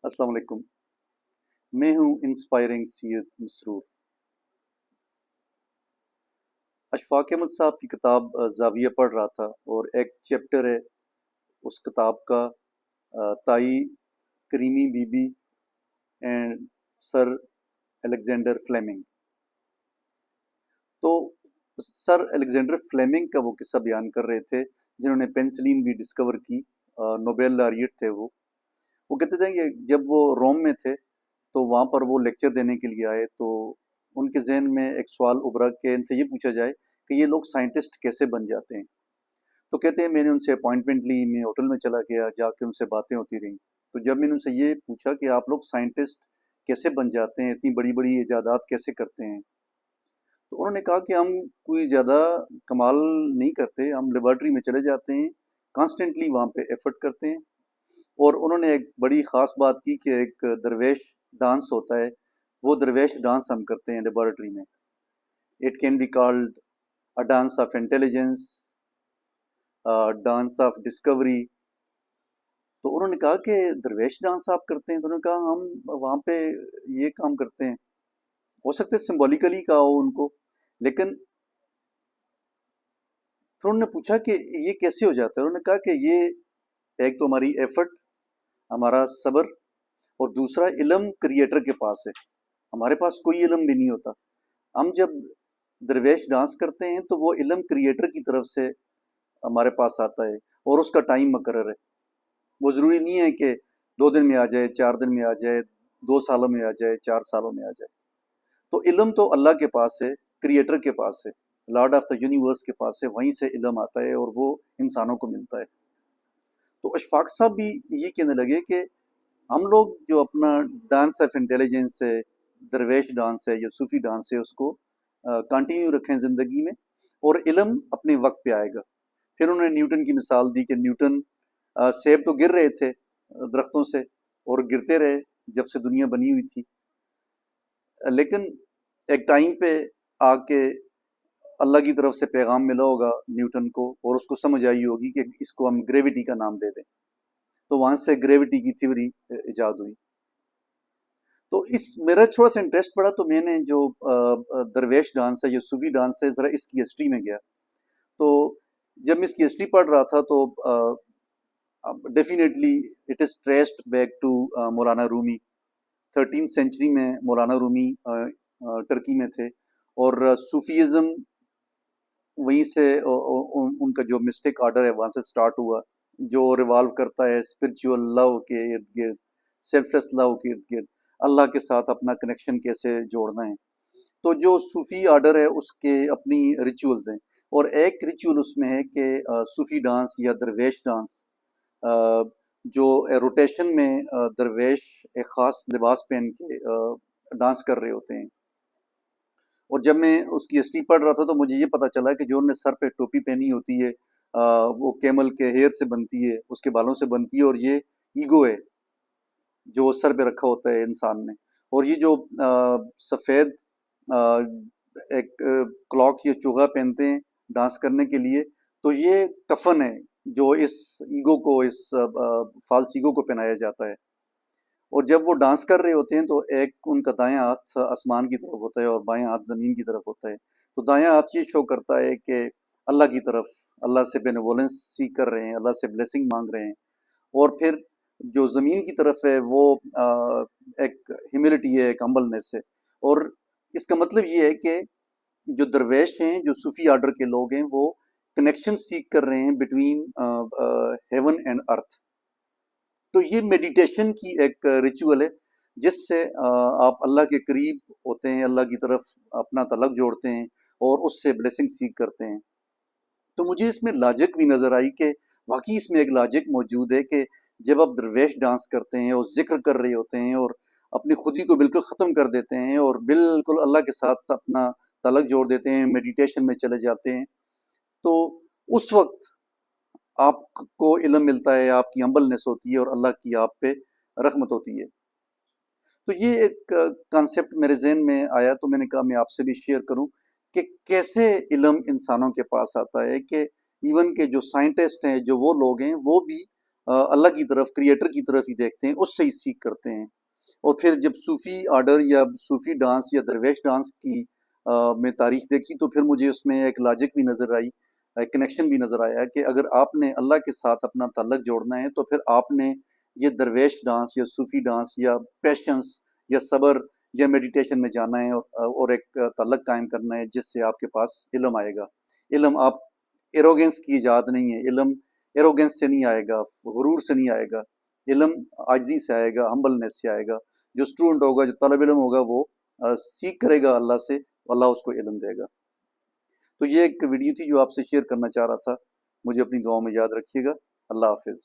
अस्सलाम वालेकुम। मैं हूँ इंस्पायरिंग सैयद मसरूर। अशफाक अहमद साहब की किताब ज़ाविया पढ़ रहा था और एक चैप्टर है उस किताब का, ताई करीमी बीबी एंड सर अलेक्जेंडर फ्लेमिंग। तो सर अलेक्जेंडर फ्लेमिंग का वो किस्सा बयान कर रहे थे जिन्होंने पेंसिलिन भी डिस्कवर की। नोबेल लॉरिएट थे वो कहते थे कि जब वो रोम में थे तो वहाँ पर वो लेक्चर देने के लिए आए, तो उनके जहन में एक सवाल उभरा कि इनसे ये पूछा जाए कि ये लोग साइंटिस्ट कैसे बन जाते हैं। तो कहते हैं मैंने उनसे अपॉइंटमेंट ली, मैं होटल में चला गया, जाके उनसे बातें होती रहीं। तो जब मैंने उनसे ये पूछा कि आप लोग साइंटिस्ट कैसे बन जाते हैं, इतनी बड़ी बड़ी इजादात कैसे करते हैं, तो उन्होंने कहा कि हम कोई ज़्यादा कमाल नहीं करते, हम लेबॉर्ट्री में चले जाते हैं, कॉन्स्टेंटली वहाँ पे एफर्ट करते हैं। और उन्होंने एक बड़ी ख़ास बात की कि एक दरवेश डांस होता है, वो दरवेश डांस हम करते हैं लेबॉर्ट्री में। It can be called a dance of intelligence, dance of discovery. तो उन्होंने कहा कि दरवेश डांस आप करते हैं, तो उन्होंने कहा हम वहाँ पे ये काम करते हैं। हो सकता है सिंबॉलिकली कहा हो उनको, लेकिन फिर उन्होंने पूछा कि ये कैसे हो जाता है। उन्होंने कहा कि ये एक तो हमारी एफर्ट, हमारा सब्र, और दूसरा इल्म क्रिएटर के पास है, हमारे पास कोई इल्म भी नहीं होता। हम जब दरवेश डांस करते हैं तो वो इल्म क्रिएटर की तरफ से हमारे पास आता है और उसका टाइम मुकर्रर है। वो ज़रूरी नहीं है कि 2 दिन में आ जाए, 4 दिन में आ जाए, 2 सालों में आ जाए, 4 सालों में आ जाए। तो इल्म तो अल्लाह के पास है, क्रिएटर के पास है, लॉर्ड ऑफ द यूनिवर्स के पास है, वहीं से इल्म आता है और वो इंसानों को मिलता है। तो अशफाक साहब भी ये कहने लगे कि हम लोग जो अपना डांस ऑफ इंटेलिजेंस है, दरवेश डांस है या सूफी डांस है, उसको कंटिन्यू रखें ज़िंदगी में, और इल्म अपने वक्त पे आएगा। फिर उन्होंने न्यूटन की मिसाल दी कि न्यूटन सेब तो गिर रहे थे दरख्तों से और गिरते रहे जब से दुनिया बनी हुई थी, लेकिन एक टाइम पे आके अल्लाह की तरफ से पैगाम मिला होगा न्यूटन को और उसको समझ आई होगी कि इसको हम ग्रेविटी का नाम दे दें। तो वहां से ग्रेविटी की थ्योरी इजाद हुई। तो इस मेरा थोड़ा सा इंटरेस्ट पड़ा, तो मैंने जो दरवेश डांस है, जो सूफी डांस है, ज़रा इसकी हिस्ट्री में गया। तो जब मैं इसकी हिस्ट्री पढ़ रहा था तो definitely it is traced back to Maulana Rumi. 13th century में मौलाना रूमी टर्की में थे, और सूफीज़म वहीं से उनका जो मिस्टिक ऑर्डर है वहाँ से स्टार्ट हुआ, जो रिवॉल्व करता है स्पिरिचुअल लव के इर्द गिर्द, सेल्फलेस लव के इर्द गिर्द, अल्लाह के साथ अपना कनेक्शन कैसे जोड़ना है। तो जो सूफी ऑर्डर है उसके अपनी रिचुअल्स हैं, और एक रिचुअल उसमें है कि सूफी डांस या दरवेश डांस, जो रोटेशन में दरवेश एक ख़ास लिबास पहन के डांस कर रहे होते हैं। और जब मैं उसकी हिस्ट्री पढ़ रहा था तो मुझे ये पता चला कि जो उन्होंने सर पे टोपी पहनी होती है, वो कैमल के हेयर से बनती है, उसके बालों से बनती है, और ये ईगो है जो सर पे रखा होता है इंसान ने। और ये जो सफ़ेद एक क्लॉक या चोगा पहनते हैं डांस करने के लिए, तो ये कफन है जो इस ईगो को, इस फाल्स ईगो को पहनाया जाता है। और जब वो डांस कर रहे होते हैं तो एक उनका दायां हाथ आसमान की तरफ होता है और बायां हाथ जमीन की तरफ होता है। तो दायां हाथ ये शो करता है कि अल्लाह की तरफ, अल्लाह से बेनेवोलेंस सीख कर रहे हैं, अल्लाह से ब्लेसिंग मांग रहे हैं। और फिर जो जमीन की तरफ है वो एक ह्यूमिलिटी है, एक हम्बलनेस है। और इसका मतलब ये है कि जो दरवेश हैं, जो सूफी ऑर्डर के लोग हैं, वो कनेक्शन सीख कर रहे हैं बिटवीन हेवन एंड अर्थ। तो ये मेडिटेशन की एक रिचुअल है जिससे आप अल्लाह के करीब होते हैं, अल्लाह की तरफ अपना तलक जोड़ते हैं और उससे ब्लेसिंग सीख करते हैं। तो मुझे इसमें लॉजिक भी नज़र आई कि वाकई इसमें एक लॉजिक मौजूद है कि जब आप दरवेश डांस करते हैं और जिक्र कर रहे होते हैं और अपनी खुदी को बिल्कुल ख़त्म कर देते हैं और बिल्कुल अल्लाह के साथ अपना तलक जोड़ देते हैं, मेडिटेशन में चले जाते हैं, तो उस वक्त आपको इल्म मिलता है, आपकी हम्बलनेस होती है और अल्लाह की आप पे रहमत होती है। तो ये एक कॉन्सेप्ट मेरे ज़हन में आया, तो मैंने कहा मैं आपसे भी शेयर करूं कि कैसे इल्म इंसानों के पास आता है, कि इवन के जो साइंटिस्ट हैं, जो वो लोग हैं, वो भी अल्लाह की तरफ, क्रिएटर की तरफ ही देखते हैं, उससे ही सीख करते हैं। और फिर जब सूफ़ी आर्डर या सूफ़ी डांस या दरवेश डांस की में तारीख देखी, तो फिर मुझे उसमें एक लॉजिक भी नज़र आई, एक कनेक्शन भी नज़र आया कि अगर आपने अल्लाह के साथ अपना ताल्लुक जोड़ना है, तो फिर आपने ये दरवेश डांस या सूफ़ी डांस या पेशेंस या सब्र या मेडिटेशन में जाना है, और एक ताल्लुक कायम करना है, जिससे आपके पास इल्म आएगा। इल्म आप एरोगेंस की इजाद नहीं है, इल्म एरोगेंस से नहीं आएगा, गुरूर से नहीं आएगा, इल्म आजिज़ी से आएगा, हम्बलनेस से आएगा। जो स्टूडेंट होगा, जो तलब इल्म होगा, वो सीख करेगा अल्लाह से, अल्लाह उसको इल्म देगा। तो ये एक वीडियो थी जो आपसे शेयर करना चाह रहा था। मुझे अपनी दुआओं में याद रखिएगा। अल्लाह हाफ़िज़।